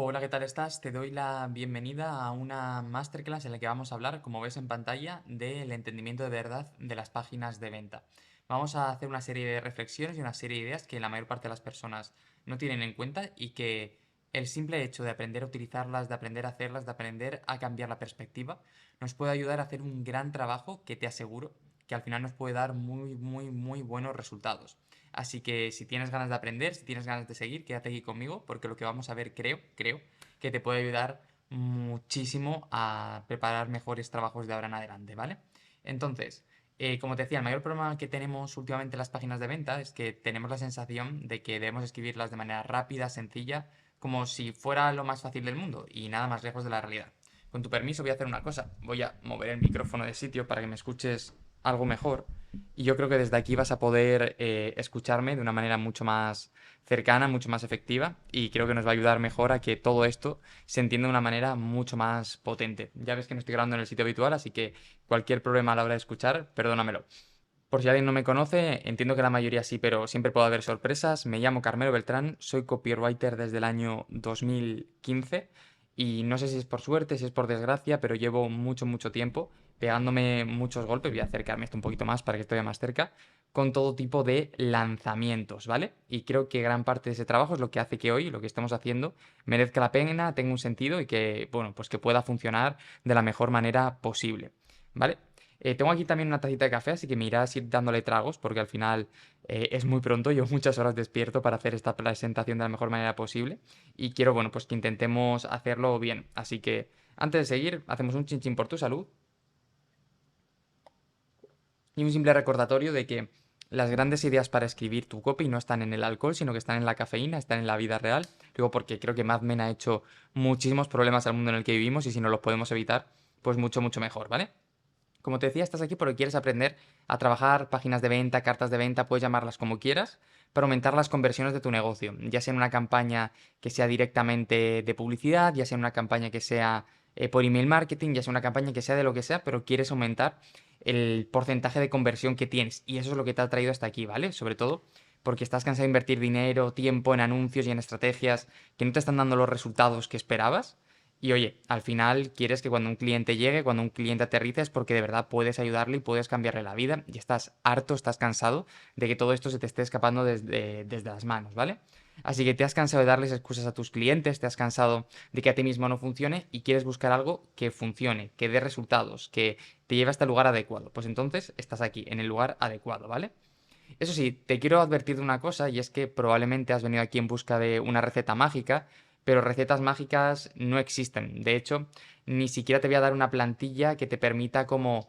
Hola, ¿qué tal estás? Te doy la bienvenida a una masterclass en la que vamos a hablar, como ves en pantalla, del entendimiento de verdad de las páginas de venta. Vamos a hacer una serie de reflexiones y una serie de ideas que la mayor parte de las personas no tienen en cuenta y que el simple hecho de aprender a utilizarlas, de aprender a hacerlas, de aprender a cambiar la perspectiva, nos puede ayudar a hacer un gran trabajo que te aseguro que al final nos puede dar muy buenos resultados. Así que si tienes ganas de aprender, si tienes ganas de seguir, quédate aquí conmigo porque lo que vamos a ver creo que te puede ayudar muchísimo a preparar mejores trabajos de ahora en adelante, ¿vale? Entonces, como te decía, el mayor problema que tenemos últimamente en las páginas de venta es que tenemos la sensación de que debemos escribirlas de manera rápida, sencilla, como si fuera lo más fácil del mundo y nada más lejos de la realidad. Con tu permiso voy a hacer una cosa, voy a mover el micrófono de sitio para que me escuches algo mejor y yo creo que desde aquí vas a poder escucharme de una manera mucho más cercana, mucho más efectiva y creo que nos va a ayudar mejor a que todo esto se entienda de una manera mucho más potente. Ya ves que no estoy grabando en el sitio habitual, así que cualquier problema a la hora de escuchar, perdónamelo. Por si alguien no me conoce, entiendo que la mayoría sí, pero siempre puede haber sorpresas. Me llamo Carmelo Beltrán, soy copywriter desde el año 2015 y no sé si es por suerte, si es por desgracia, pero llevo mucho tiempo pegándome muchos golpes. Voy a acercarme esto un poquito más para que esté más cerca, con todo tipo de lanzamientos, ¿vale? Y creo que gran parte de ese trabajo es lo que hace que hoy, lo que estamos haciendo, merezca la pena, tenga un sentido y que, bueno, pues que pueda funcionar de la mejor manera posible, ¿vale? Tengo aquí también una tacita de café, así que me irás ir dándole tragos, porque al final es muy pronto, llevo muchas horas despierto para hacer esta presentación de la mejor manera posible y quiero, bueno, pues que intentemos hacerlo bien. Así que antes de seguir, hacemos un chin chin por tu salud y un simple recordatorio de que las grandes ideas para escribir tu copy no están en el alcohol, sino que están en la cafeína, están en la vida real. Digo porque creo que Mad Men ha hecho muchísimos problemas al mundo en el que vivimos y si no los podemos evitar, pues mucho mejor, ¿vale? Como te decía, estás aquí porque quieres aprender a trabajar páginas de venta, cartas de venta, puedes llamarlas como quieras, para aumentar las conversiones de tu negocio, ya sea en una campaña que sea directamente de publicidad, ya sea en una campaña que sea por email marketing, ya sea una campaña que sea de lo que sea, pero quieres aumentar el porcentaje de conversión que tienes. Y eso es lo que te ha traído hasta aquí, ¿vale? Sobre todo porque estás cansado de invertir dinero, tiempo en anuncios y en estrategias que no te están dando los resultados que esperabas. Y oye, al final quieres que cuando un cliente llegue, cuando un cliente aterrice, es porque de verdad puedes ayudarle y puedes cambiarle la vida y estás harto, estás cansado de que todo esto se te esté escapando desde las manos, ¿vale? Así que te has cansado de darles excusas a tus clientes, te has cansado de que a ti mismo no funcione y quieres buscar algo que funcione, que dé resultados, que te lleve hasta el lugar adecuado. Pues entonces estás aquí, en el lugar adecuado, ¿vale? Eso sí, te quiero advertir de una cosa y es que probablemente has venido aquí en busca de una receta mágica, pero recetas mágicas no existen. De hecho, ni siquiera te voy a dar una plantilla que te permita como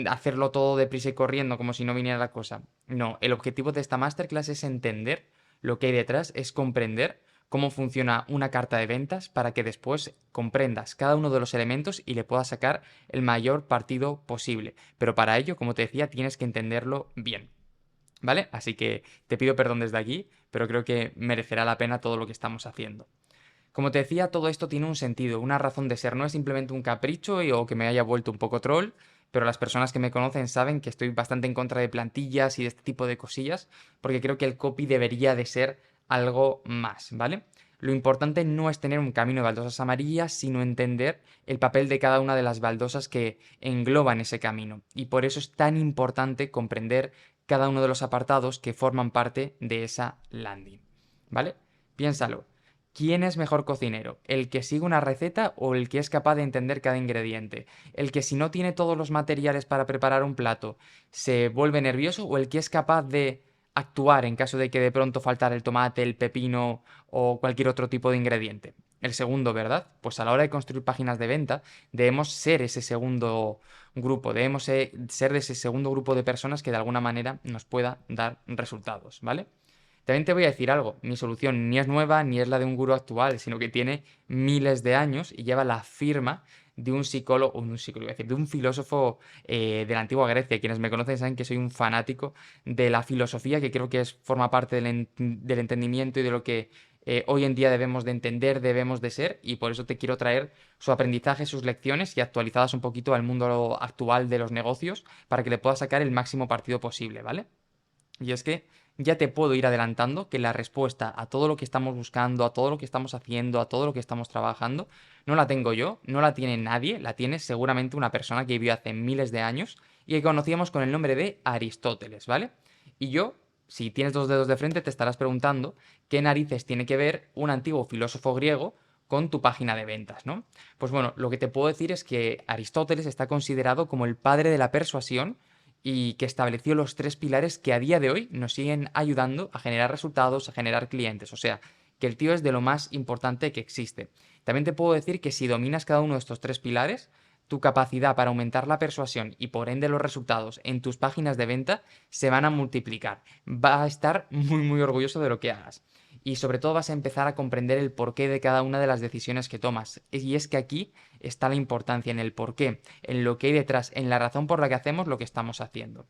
hacerlo todo deprisa y corriendo, como si no viniera la cosa. No, el objetivo de esta masterclass es entender lo que hay detrás, es comprender cómo funciona una carta de ventas para que después comprendas cada uno de los elementos y le puedas sacar el mayor partido posible. Pero para ello, como te decía, tienes que entenderlo bien. ¿Vale? Así que te pido perdón desde aquí, pero creo que merecerá la pena todo lo que estamos haciendo. Como te decía, todo esto tiene un sentido, una razón de ser, no es simplemente un capricho o que me haya vuelto un poco troll, pero las personas que me conocen saben que estoy bastante en contra de plantillas y de este tipo de cosillas, porque creo que el copy debería de ser algo más, ¿vale? Lo importante no es tener un camino de baldosas amarillas, sino entender el papel de cada una de las baldosas que engloban ese camino. Y por eso es tan importante comprender cada uno de los apartados que forman parte de esa landing, ¿vale? Piénsalo. ¿Quién es mejor cocinero? ¿El que sigue una receta o el que es capaz de entender cada ingrediente? ¿El que si no tiene todos los materiales para preparar un plato se vuelve nervioso o el que es capaz de actuar en caso de que de pronto faltara el tomate, el pepino o cualquier otro tipo de ingrediente? El segundo, ¿verdad? Pues a la hora de construir páginas de venta debemos ser ese segundo grupo, debemos ser de ese segundo grupo de personas que de alguna manera nos pueda dar resultados, ¿vale? También te voy a decir algo, mi solución ni es nueva ni es la de un gurú actual, sino que tiene miles de años y lleva la firma de un psicólogo, o de un psicólogo, iba a decir, de un filósofo de la antigua Grecia. Quienes me conocen saben que soy un fanático de la filosofía, que creo que forma parte del entendimiento y de lo que hoy en día debemos de entender, debemos de ser, y por eso te quiero traer su aprendizaje, sus lecciones y actualizadas un poquito al mundo actual de los negocios para que le puedas sacar el máximo partido posible, ¿vale? Y es que ya te puedo ir adelantando que la respuesta a todo lo que estamos buscando, a todo lo que estamos haciendo, a todo lo que estamos trabajando, no la tengo yo, no la tiene nadie, la tiene seguramente una persona que vivió hace miles de años y que conocíamos con el nombre de Aristóteles, ¿vale? Y yo, si tienes dos dedos de frente, te estarás preguntando qué narices tiene que ver un antiguo filósofo griego con tu página de ventas, ¿no? Pues bueno, lo que te puedo decir es que Aristóteles está considerado como el padre de la persuasión y que estableció los tres pilares que a día de hoy nos siguen ayudando a generar resultados, a generar clientes. O sea, que el tío es de lo más importante que existe. También te puedo decir que si dominas cada uno de estos tres pilares, tu capacidad para aumentar la persuasión y por ende los resultados en tus páginas de venta se van a multiplicar. Va a estar muy orgulloso de lo que hagas. Y sobre todo vas a empezar a comprender el porqué de cada una de las decisiones que tomas. Y es que aquí está la importancia en el porqué, en lo que hay detrás, en la razón por la que hacemos lo que estamos haciendo.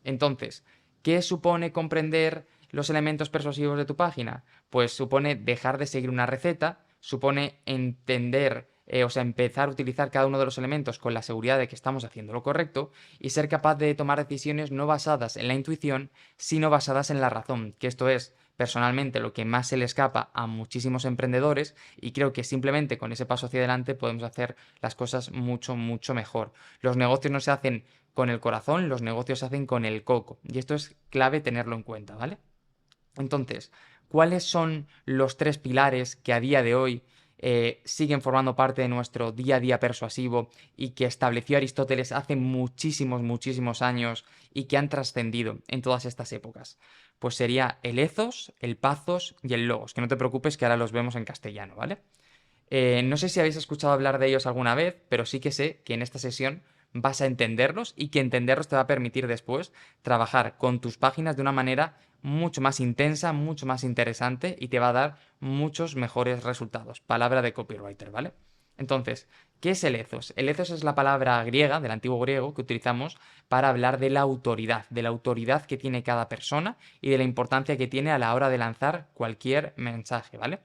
Entonces, ¿qué supone comprender los elementos persuasivos de tu página? Pues supone dejar de seguir una receta, supone entender, o sea, empezar a utilizar cada uno de los elementos con la seguridad de que estamos haciendo lo correcto y ser capaz de tomar decisiones no basadas en la intuición, sino basadas en la razón, que esto es personalmente lo que más se le escapa a muchísimos emprendedores y creo que simplemente con ese paso hacia adelante podemos hacer las cosas mucho mejor. Los negocios no se hacen con el corazón, los negocios se hacen con el coco y esto es clave tenerlo en cuenta, ¿vale? Entonces, ¿cuáles son los tres pilares que a día de hoy siguen formando parte de nuestro día a día persuasivo y que estableció Aristóteles hace muchísimos años y que han trascendido en todas estas épocas? Pues sería el ethos, el pathos y el logos, que no te preocupes que ahora los vemos en castellano, ¿vale? No sé si habéis escuchado hablar de ellos alguna vez, pero sí que sé que en esta sesión vas a entenderlos y que entenderlos te va a permitir después trabajar con tus páginas de una manera mucho más intensa, mucho más interesante y te va a dar muchos mejores resultados. Palabra de copywriter, ¿vale? Entonces, ¿qué es el ethos? El ethos es la palabra griega, del antiguo griego, que utilizamos para hablar de la autoridad que tiene cada persona y de la importancia que tiene a la hora de lanzar cualquier mensaje, ¿vale?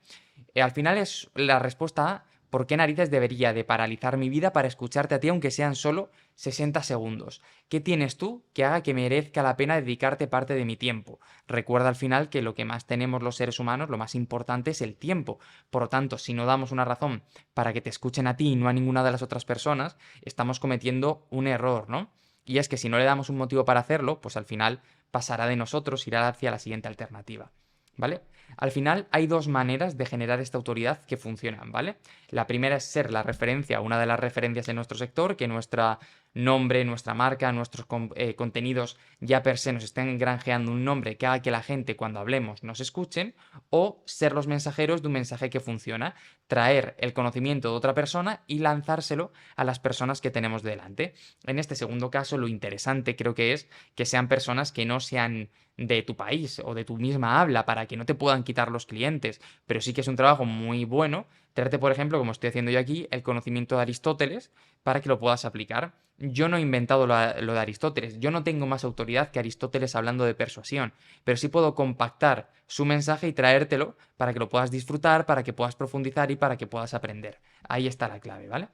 Al final es la respuesta a ¿por qué narices debería de paralizar mi vida para escucharte a ti aunque sean solo 60 segundos? ¿Qué tienes tú que haga que merezca la pena dedicarte parte de mi tiempo? Recuerda al final que lo que más tenemos los seres humanos, lo más importante es el tiempo. Por lo tanto, si no damos una razón para que te escuchen a ti y no a ninguna de las otras personas, estamos cometiendo un error, ¿no? Y es que si no le damos un motivo para hacerlo, pues al final pasará de nosotros, irá hacia la siguiente alternativa. ¿Vale? Al final hay dos maneras de generar esta autoridad que funcionan, ¿vale? La primera es ser la referencia, una de las referencias de nuestro sector, que nuestro nombre, nuestra marca, nuestros contenidos ya per se nos estén granjeando un nombre que haga que la gente cuando hablemos nos escuchen, o ser los mensajeros de un mensaje que funciona, traer el conocimiento de otra persona y lanzárselo a las personas que tenemos delante. En este segundo caso, lo interesante creo que es que sean personas que no sean de tu país o de tu misma habla para que no te puedan quitar los clientes, pero sí que es un trabajo muy bueno traerte, por ejemplo, como estoy haciendo yo aquí, el conocimiento de Aristóteles para que lo puedas aplicar. Yo no he inventado lo de Aristóteles, yo no tengo más autoridad que Aristóteles hablando de persuasión, pero sí puedo compactar su mensaje y traértelo para que lo puedas disfrutar, para que puedas profundizar y para que puedas aprender. Ahí está la clave, ¿vale?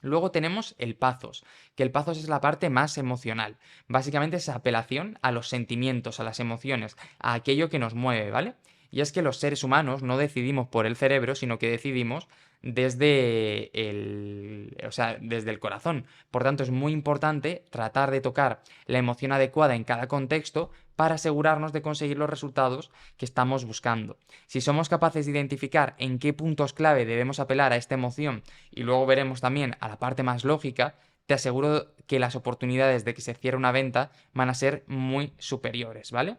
Luego tenemos el pathos, que el pathos es la parte más emocional. Básicamente es apelación a los sentimientos, a las emociones, a aquello que nos mueve, ¿vale? Y es que los seres humanos no decidimos por el cerebro, sino que decidimos o sea, desde el corazón. Por tanto, es muy importante tratar de tocar la emoción adecuada en cada contexto para asegurarnos de conseguir los resultados que estamos buscando. Si somos capaces de identificar en qué puntos clave debemos apelar a esta emoción y luego veremos también a la parte más lógica, te aseguro que las oportunidades de que se cierre una venta van a ser muy superiores, ¿vale?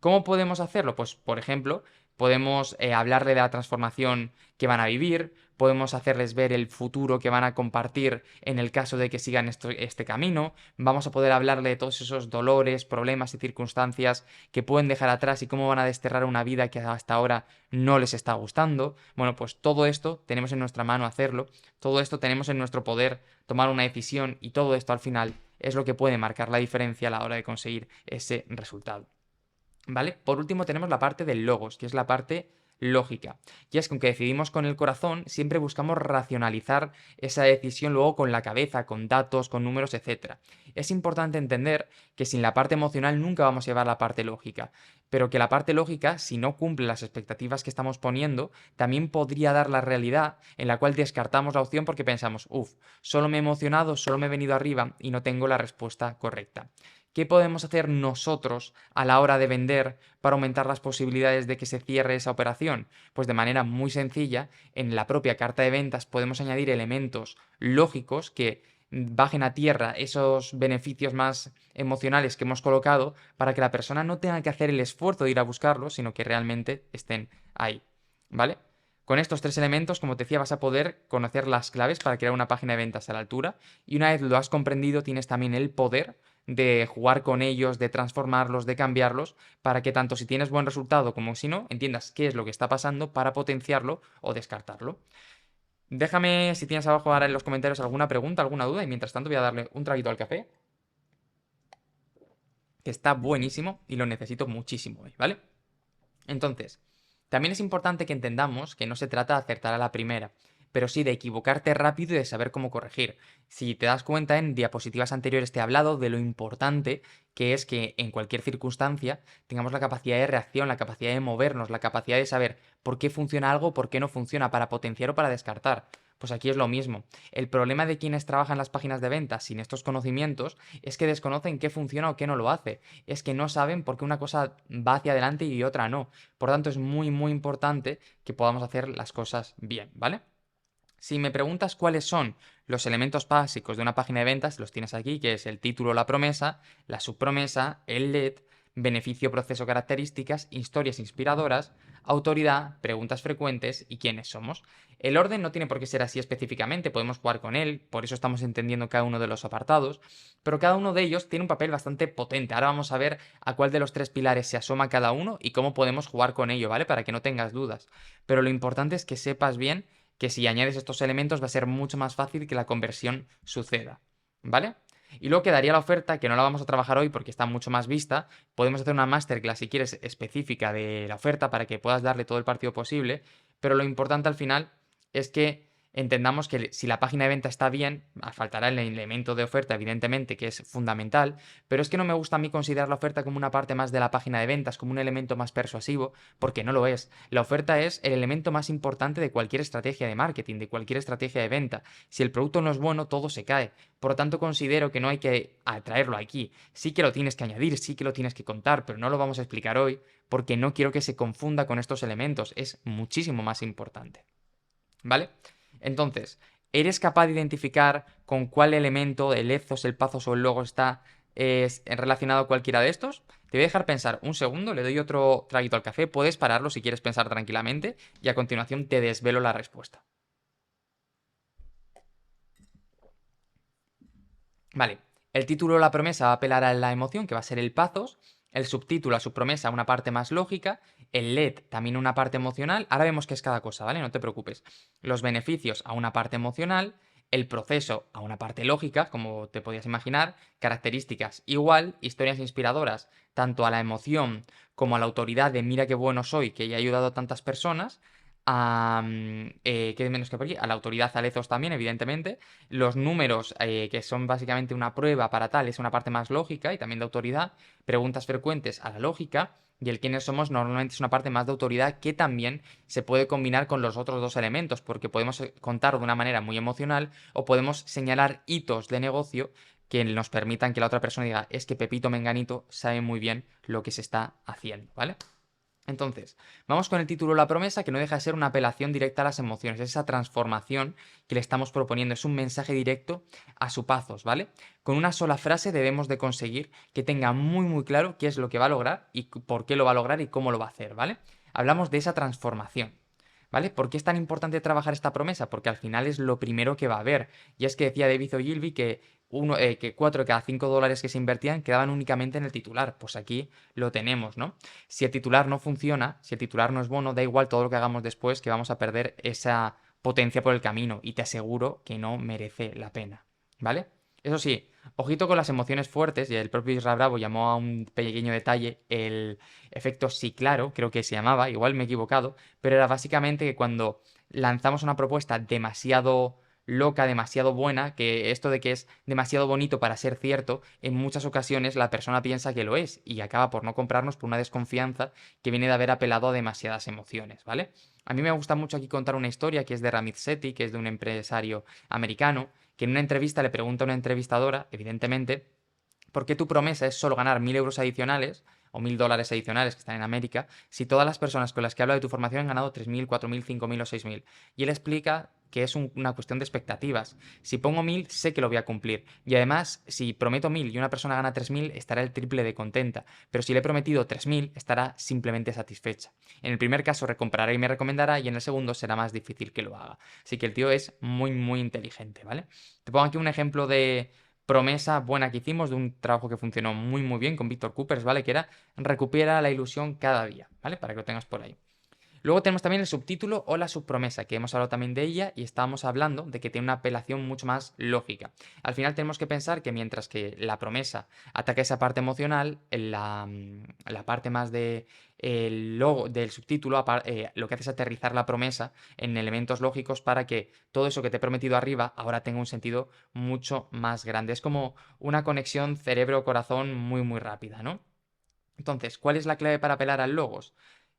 ¿Cómo podemos hacerlo? Pues, por ejemplo, podemos hablarle de la transformación que van a vivir, podemos hacerles ver el futuro que van a compartir en el caso de que sigan este camino, vamos a poder hablarle de todos esos dolores, problemas y circunstancias que pueden dejar atrás y cómo van a desterrar una vida que hasta ahora no les está gustando. Bueno, pues todo esto tenemos en nuestra mano hacerlo, todo esto tenemos en nuestro poder tomar una decisión y todo esto al final es lo que puede marcar la diferencia a la hora de conseguir ese resultado. ¿Vale? Por último tenemos la parte del logos, que es la parte lógica. Y es que aunque decidimos con el corazón, siempre buscamos racionalizar esa decisión luego con la cabeza, con datos, con números, etc. Es importante entender que sin la parte emocional nunca vamos a llevar la parte lógica. pero que la parte lógica, si no cumple las expectativas que estamos poniendo, también podría dar la realidad en la cual descartamos la opción porque pensamos, uff, solo me he emocionado, solo me he venido arriba y no tengo la respuesta correcta. ¿Qué podemos hacer nosotros a la hora de vender para aumentar las posibilidades de que se cierre esa operación? Pues de manera muy sencilla, en la propia carta de ventas podemos añadir elementos lógicos que bajen a tierra esos beneficios más emocionales que hemos colocado para que la persona no tenga que hacer el esfuerzo de ir a buscarlos, sino que realmente estén ahí. ¿Vale? Con estos tres elementos, como te decía, vas a poder conocer las claves para crear una página de ventas a la altura y una vez lo has comprendido, tienes también el poder de jugar con ellos, de transformarlos, de cambiarlos, para que tanto si tienes buen resultado como si no, entiendas qué es lo que está pasando para potenciarlo o descartarlo. Déjame si tienes abajo ahora en los comentarios alguna pregunta, alguna duda y mientras tanto voy a darle un traguito al café, que está buenísimo y lo necesito muchísimo hoy, ¿vale? Entonces, también es importante que entendamos que no se trata de acertar a la primera, pero sí de equivocarte rápido y de saber cómo corregir. Si te das cuenta, en diapositivas anteriores te he hablado de lo importante que es que en cualquier circunstancia tengamos la capacidad de reacción, la capacidad de movernos, la capacidad de saber por qué funciona algo, por qué no funciona, para potenciar o para descartar. Pues aquí es lo mismo. El problema de quienes trabajan en las páginas de ventas sin estos conocimientos es que desconocen qué funciona o qué no lo hace. Es que no saben por qué una cosa va hacia adelante y otra no. Por tanto, es muy, muy importante que podamos hacer las cosas bien, ¿vale? Si me preguntas cuáles son los elementos básicos de una página de ventas, los tienes aquí, que es el título, la promesa, la subpromesa, el lead, beneficio, proceso, características, historias inspiradoras, autoridad, preguntas frecuentes y quiénes somos. El orden no tiene por qué ser así específicamente, podemos jugar con él, por eso estamos entendiendo cada uno de los apartados, pero cada uno de ellos tiene un papel bastante potente. Ahora vamos a ver a cuál de los tres pilares se asoma cada uno y cómo podemos jugar con ello, ¿vale? Para que no tengas dudas. Pero lo importante es que sepas bien que si añades estos elementos va a ser mucho más fácil que la conversión suceda, ¿vale? Y luego quedaría la oferta, que no la vamos a trabajar hoy porque está mucho más vista. Podemos hacer una masterclass, si quieres, específica de la oferta para que puedas darle todo el partido posible. Pero lo importante al final es que entendamos que si la página de venta está bien, faltará el elemento de oferta, evidentemente, que es fundamental, pero es que no me gusta a mí considerar la oferta como una parte más de la página de ventas, como un elemento más persuasivo, porque no lo es. La oferta es el elemento más importante de cualquier estrategia de marketing, de cualquier estrategia de venta. Si el producto no es bueno, todo se cae. Por lo tanto, considero que no hay que atraerlo aquí. Sí que lo tienes que añadir, sí que lo tienes que contar, pero no lo vamos a explicar hoy porque no quiero que se confunda con estos elementos. Es muchísimo más importante. ¿Vale? Entonces, ¿eres capaz de identificar con cuál elemento, el ethos, el pathos o el logo está relacionado a cualquiera de estos? Te voy a dejar pensar un segundo, le doy otro traguito al café, puedes pararlo si quieres pensar tranquilamente y a continuación te desvelo la respuesta. Vale, el título o la promesa va a apelar a la emoción, que va a ser el pathos, el subtítulo a su promesa, una parte más lógica, el LED también una parte emocional, ahora vemos qué es cada cosa, ¿vale? No te preocupes. Los beneficios a una parte emocional, el proceso a una parte lógica, como te podías imaginar, características igual, historias inspiradoras, tanto a la emoción como a la autoridad de mira qué bueno soy, que ya he ayudado a tantas personas, a, ¿qué menos que por aquí? A la autoridad a Lezos también, evidentemente, los números, que son básicamente una prueba para tal, es una parte más lógica y también de autoridad, preguntas frecuentes a la lógica, y el quiénes somos normalmente es una parte más de autoridad que también se puede combinar con los otros dos elementos, porque podemos contar de una manera muy emocional o podemos señalar hitos de negocio que nos permitan que la otra persona diga, es que Pepito Menganito sabe muy bien lo que se está haciendo, ¿vale? Entonces, vamos con el título La promesa, que no deja de ser una apelación directa a las emociones, es esa transformación que le estamos proponiendo, es un mensaje directo a su pasos, ¿vale? Con una sola frase debemos de conseguir que tenga muy muy claro qué es lo que va a lograr y por qué lo va a lograr y cómo lo va a hacer, ¿vale? Hablamos de esa transformación. ¿Vale? ¿Por qué es tan importante trabajar esta promesa? Porque al final es lo primero que va a haber. Y es que decía David Ogilvy que 4 de cada 5 dólares que se invertían quedaban únicamente en el titular. Pues aquí lo tenemos, ¿no? Si el titular no funciona, si el titular no es bueno, da igual todo lo que hagamos después, que vamos a perder esa potencia por el camino. Y te aseguro que no merece la pena. ¿Vale? Eso sí, ojito con las emociones fuertes, y el propio Isra Bravo llamó a un pequeño detalle el efecto sí claro, creo que se llamaba, igual me he equivocado, pero era básicamente que cuando lanzamos una propuesta demasiado loca, demasiado buena, que esto de que es demasiado bonito para ser cierto, en muchas ocasiones la persona piensa que lo es y acaba por no comprarnos por una desconfianza que viene de haber apelado a demasiadas emociones, ¿vale? A mí me gusta mucho aquí contar una historia que es de Ramit Sethi, que es de un empresario americano, que en una entrevista le pregunta a una entrevistadora, evidentemente, ¿por qué tu promesa es solo ganar 1.000 euros adicionales o 1.000 dólares adicionales que están en América si todas las personas con las que habla de tu formación han ganado 3.000, 4.000, 5.000 o 6.000? Y él explica que es una cuestión de expectativas. Si pongo 1.000, sé que lo voy a cumplir. Y además, si prometo 1.000 y una persona gana 3.000, estará el triple de contenta. Pero si le he prometido 3.000, estará simplemente satisfecha. En el primer caso, recomprará y me recomendará, y en el segundo será más difícil que lo haga. Así que el tío es muy, muy inteligente, ¿vale? Te pongo aquí un ejemplo de promesa buena que hicimos de un trabajo que funcionó muy muy bien con Víctor Coopers, ¿vale? Que era recupera la ilusión cada día, ¿vale? Para que lo tengas por ahí. Luego tenemos también el subtítulo o la subpromesa, que hemos hablado también de ella y estábamos hablando de que tiene una apelación mucho más lógica. Al final tenemos que pensar que mientras que la promesa ataca esa parte emocional, la parte más de el logo del subtítulo lo que hace es aterrizar la promesa en elementos lógicos para que todo eso que te he prometido arriba ahora tenga un sentido mucho más grande. Es como una conexión cerebro-corazón muy muy rápida, ¿no? Entonces, ¿cuál es la clave para apelar al logos?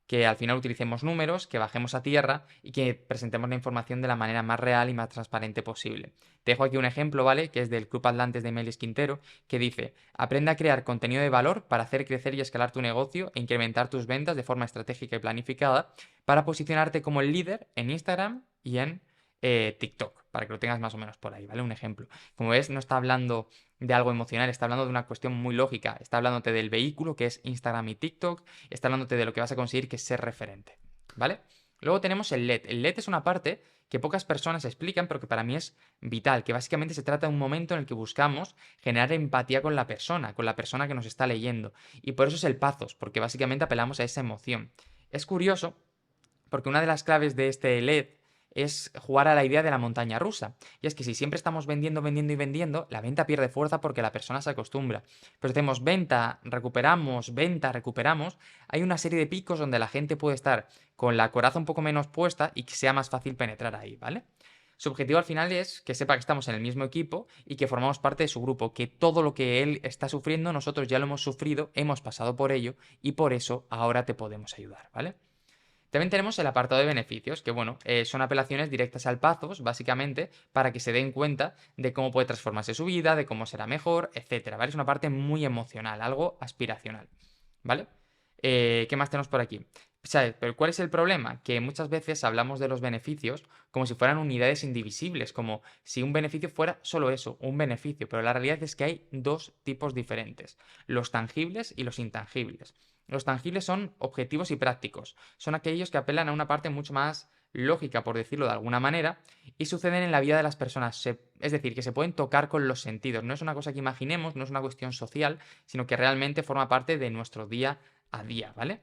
Que al final utilicemos números, que bajemos a tierra y que presentemos la información de la manera más real y más transparente posible. Te dejo aquí un ejemplo, ¿vale? Que es del Club Atlantes de Melis Quintero, que dice, aprende a crear contenido de valor para hacer crecer y escalar tu negocio e incrementar tus ventas de forma estratégica y planificada para posicionarte como el líder en Instagram y en TikTok, para que lo tengas más o menos por ahí, ¿vale? Un ejemplo. Como ves, no está hablando de algo emocional, está hablando de una cuestión muy lógica, está hablándote del vehículo que es Instagram y TikTok, está hablándote de lo que vas a conseguir que es ser referente, ¿vale? Luego tenemos el LED. El LED es una parte que pocas personas explican, pero que para mí es vital, que básicamente se trata de un momento en el que buscamos generar empatía con la persona que nos está leyendo. Y por eso es el pathos, porque básicamente apelamos a esa emoción. Es curioso porque una de las claves de este LED es jugar a la idea de la montaña rusa. Y es que si siempre estamos vendiendo, vendiendo y vendiendo, la venta pierde fuerza porque la persona se acostumbra. Pero si hacemos venta, recuperamos, hay una serie de picos donde la gente puede estar con la coraza un poco menos puesta y que sea más fácil penetrar ahí, ¿vale? Su objetivo al final es que sepa que estamos en el mismo equipo y que formamos parte de su grupo, que todo lo que él está sufriendo nosotros ya lo hemos sufrido, hemos pasado por ello y por eso ahora te podemos ayudar, ¿vale? También tenemos el apartado de beneficios, que bueno, son apelaciones directas al Pathos, básicamente, para que se den cuenta de cómo puede transformarse su vida, de cómo será mejor, etcétera, ¿vale? Es una parte muy emocional, algo aspiracional, ¿vale? ¿Qué más tenemos por aquí? ¿Sabes? Pero ¿cuál es el problema? Que muchas veces hablamos de los beneficios como si fueran unidades indivisibles, como si un beneficio fuera solo eso, un beneficio, pero la realidad es que hay dos tipos diferentes, los tangibles y los intangibles. Los tangibles son objetivos y prácticos, son aquellos que apelan a una parte mucho más lógica, por decirlo de alguna manera, y suceden en la vida de las personas. Es decir, que se pueden tocar con los sentidos. No es una cosa que imaginemos, no es una cuestión social, sino que realmente forma parte de nuestro día a día, ¿vale?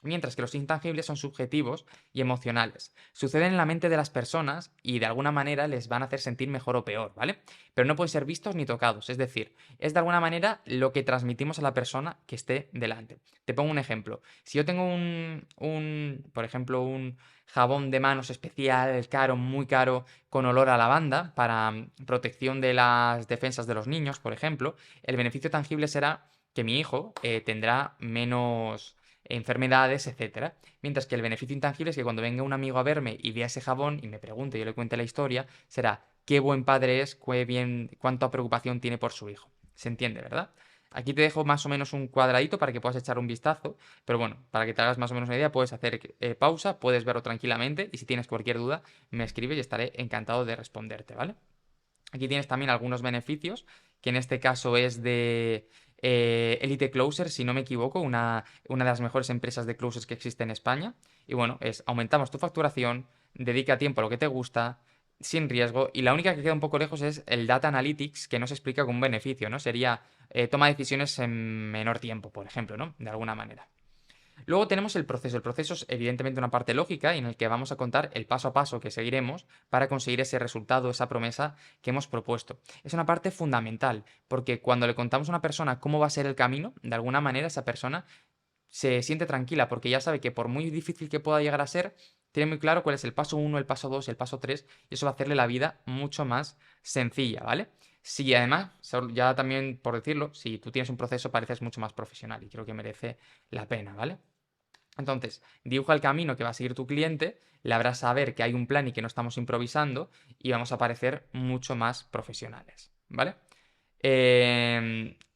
Mientras que los intangibles son subjetivos y emocionales. Suceden en la mente de las personas y de alguna manera les van a hacer sentir mejor o peor, ¿vale? Pero no pueden ser vistos ni tocados. Es decir, es de alguna manera lo que transmitimos a la persona que esté delante. Te pongo un ejemplo. Si yo tengo por ejemplo, un jabón de manos especial, caro, muy caro, con olor a lavanda, para protección de las defensas de los niños, por ejemplo, el beneficio tangible será que mi hijo tendrá menos enfermedades, etcétera. Mientras que el beneficio intangible es que cuando venga un amigo a verme y vea ese jabón y me pregunte y yo le cuente la historia, será qué buen padre es, qué bien, cuánta preocupación tiene por su hijo. ¿Se entiende, verdad? Aquí te dejo más o menos un cuadradito para que puedas echar un vistazo, pero bueno, para que te hagas más o menos una idea, puedes hacer pausa, puedes verlo tranquilamente y si tienes cualquier duda, me escribes y estaré encantado de responderte, ¿vale? Aquí tienes también algunos beneficios, que en este caso es de Elite Closer, si no me equivoco, una de las mejores empresas de closers que existe en España. Y bueno, es aumentamos tu facturación, dedica tiempo a lo que te gusta, sin riesgo. Y la única que queda un poco lejos es el Data Analytics, que no se explica como un beneficio, ¿no? Sería toma decisiones en menor tiempo, por ejemplo, ¿no? De alguna manera. Luego tenemos el proceso. El proceso es evidentemente una parte lógica en el que vamos a contar el paso a paso que seguiremos para conseguir ese resultado, esa promesa que hemos propuesto. Es una parte fundamental, porque cuando le contamos a una persona cómo va a ser el camino, de alguna manera esa persona se siente tranquila porque ya sabe que por muy difícil que pueda llegar a ser, tiene muy claro cuál es el paso uno, el paso 2, el paso 3, y eso va a hacerle la vida mucho más sencilla, ¿vale? Si además, ya también por decirlo, si tú tienes un proceso pareces mucho más profesional y creo que merece la pena, ¿vale? Entonces, dibuja el camino que va a seguir tu cliente, le harás saber que hay un plan y que no estamos improvisando y vamos a parecer mucho más profesionales, ¿vale?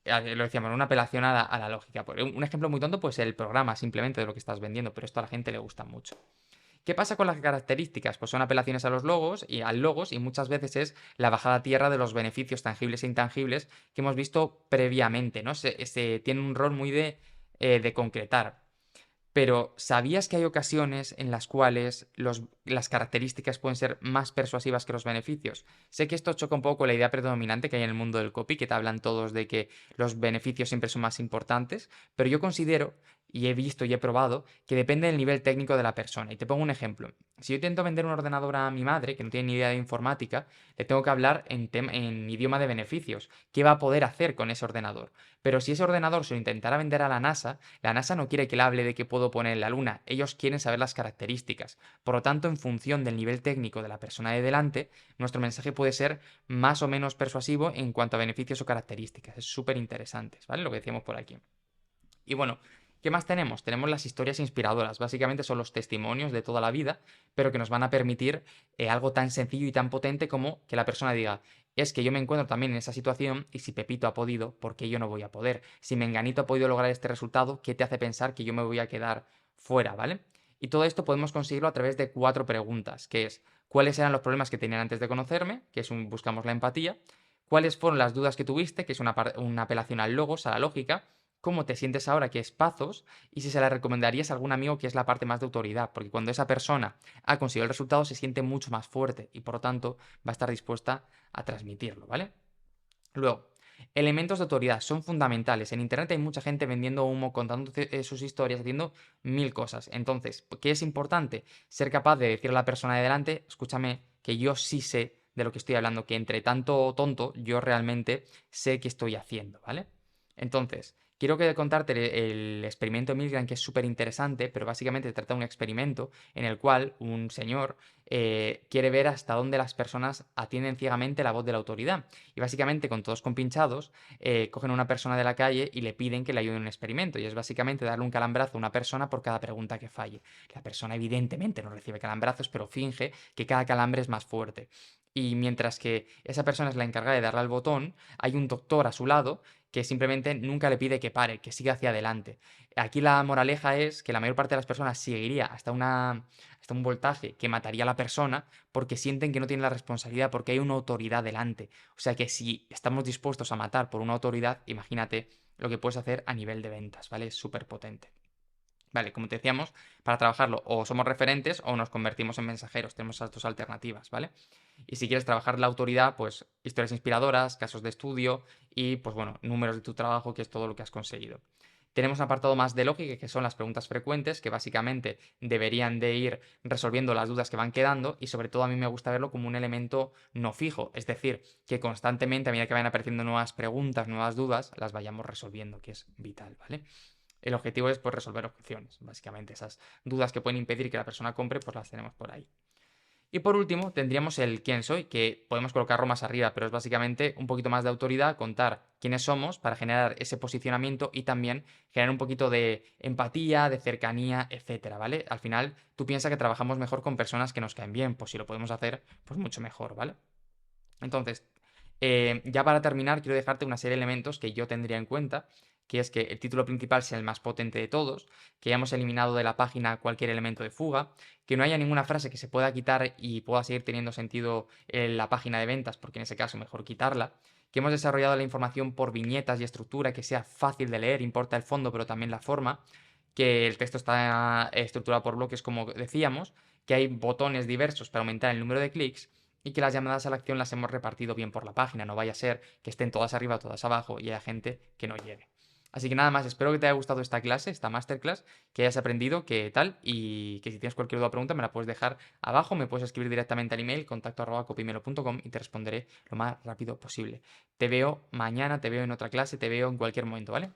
Lo decíamos, una apelación a la lógica. Un ejemplo muy tonto, pues el programa simplemente de lo que estás vendiendo, pero esto a la gente le gusta mucho. ¿Qué pasa con las características? Pues son apelaciones a los logos y al logos y muchas veces es la bajada a tierra de los beneficios tangibles e intangibles que hemos visto previamente, ¿no? Tiene un rol muy de concretar. Pero ¿sabías que hay ocasiones en las cuales las características pueden ser más persuasivas que los beneficios? Sé que esto choca un poco con la idea predominante que hay en el mundo del copy, que te hablan todos de que los beneficios siempre son más importantes, pero yo considero, y he visto y he probado, que depende del nivel técnico de la persona. Y te pongo un ejemplo. Si yo intento vender un ordenador a mi madre, que no tiene ni idea de informática, le tengo que hablar en idioma de beneficios. ¿Qué va a poder hacer con ese ordenador? Pero si ese ordenador se lo intentara vender a la NASA no quiere que le hable de qué puedo poner en la Luna, ellos quieren saber las características. Por lo tanto, en función del nivel técnico de la persona de delante, nuestro mensaje puede ser más o menos persuasivo en cuanto a beneficios o características. Es súper interesante, ¿vale? Lo que decíamos por aquí. Y bueno, ¿qué más tenemos? Tenemos las historias inspiradoras. Básicamente son los testimonios de toda la vida, pero que nos van a permitir algo tan sencillo y tan potente como que la persona diga, es que yo me encuentro también en esa situación y si Pepito ha podido, ¿por qué yo no voy a poder? Si Menganito ha podido lograr este resultado, ¿qué te hace pensar que yo me voy a quedar fuera, ¿vale? Y todo esto podemos conseguirlo a través de 4 preguntas, que es, ¿cuáles eran los problemas que tenían antes de conocerme? Que es buscamos la empatía. ¿Cuáles fueron las dudas que tuviste? Que es una apelación al logos, a la lógica. ¿Cómo te sientes ahora? Que es Pazos, y si se la recomendarías a algún amigo que es la parte más de autoridad, porque cuando esa persona ha conseguido el resultado se siente mucho más fuerte y por lo tanto va a estar dispuesta a transmitirlo, ¿vale? Luego, elementos de autoridad son fundamentales. En Internet hay mucha gente vendiendo humo, contando sus historias, haciendo mil cosas. Entonces, ¿qué es importante? Ser capaz de decirle a la persona de delante, escúchame, que yo sí sé de lo que estoy hablando, que entre tanto tonto, yo realmente sé qué estoy haciendo, ¿vale? Entonces, quiero contarte el experimento de Milgram, que es súper interesante, pero básicamente trata de un experimento en el cual un señor quiere ver hasta dónde las personas atienden ciegamente la voz de la autoridad. Y básicamente, con todos compinchados, cogen a una persona de la calle y le piden que le ayude en un experimento. Y es básicamente darle un calambrazo a una persona por cada pregunta que falle. La persona evidentemente no recibe calambrazos, pero finge que cada calambre es más fuerte. Y mientras que esa persona es la encargada de darle al botón, hay un doctor a su lado que simplemente nunca le pide que pare, que siga hacia adelante. Aquí la moraleja es que la mayor parte de las personas seguiría hasta un voltaje que mataría a la persona porque sienten que no tienen la responsabilidad, porque hay una autoridad delante. O sea que si estamos dispuestos a matar por una autoridad, imagínate lo que puedes hacer a nivel de ventas, ¿vale? Es súper potente. Vale, como te decíamos, para trabajarlo o somos referentes o nos convertimos en mensajeros. Tenemos esas dos alternativas, ¿vale? Y si quieres trabajar la autoridad, pues historias inspiradoras, casos de estudio y, pues bueno, números de tu trabajo, que es todo lo que has conseguido. Tenemos un apartado más de lógica, que son las preguntas frecuentes, que básicamente deberían de ir resolviendo las dudas que van quedando y sobre todo a mí me gusta verlo como un elemento no fijo, es decir, que constantemente a medida que vayan apareciendo nuevas preguntas, nuevas dudas, las vayamos resolviendo, que es vital, ¿vale? El objetivo es pues, resolver objeciones, básicamente esas dudas que pueden impedir que la persona compre, pues las tenemos por ahí. Y por último, tendríamos el quién soy, que podemos colocarlo más arriba, pero es básicamente un poquito más de autoridad, contar quiénes somos para generar ese posicionamiento y también generar un poquito de empatía, de cercanía, etcétera, ¿vale? Al final, tú piensas que trabajamos mejor con personas que nos caen bien, pues si lo podemos hacer, pues mucho mejor, ¿vale? Entonces, ya para terminar, quiero dejarte una serie de elementos que yo tendría en cuenta, que es que el título principal sea el más potente de todos, que hayamos eliminado de la página cualquier elemento de fuga, que no haya ninguna frase que se pueda quitar y pueda seguir teniendo sentido en la página de ventas, porque en ese caso mejor quitarla, que hemos desarrollado la información por viñetas y estructura, que sea fácil de leer, importa el fondo, pero también la forma, que el texto está estructurado por bloques, como decíamos, que hay botones diversos para aumentar el número de clics y que las llamadas a la acción las hemos repartido bien por la página. No vaya a ser que estén todas arriba, todas abajo y haya gente que no llegue. Así que nada más, espero que te haya gustado esta clase, esta masterclass, que hayas aprendido qué tal y que si tienes cualquier duda o pregunta me la puedes dejar abajo, me puedes escribir directamente al email contacto@copimelo.com y te responderé lo más rápido posible. Te veo mañana, te veo en otra clase, te veo en cualquier momento, ¿vale?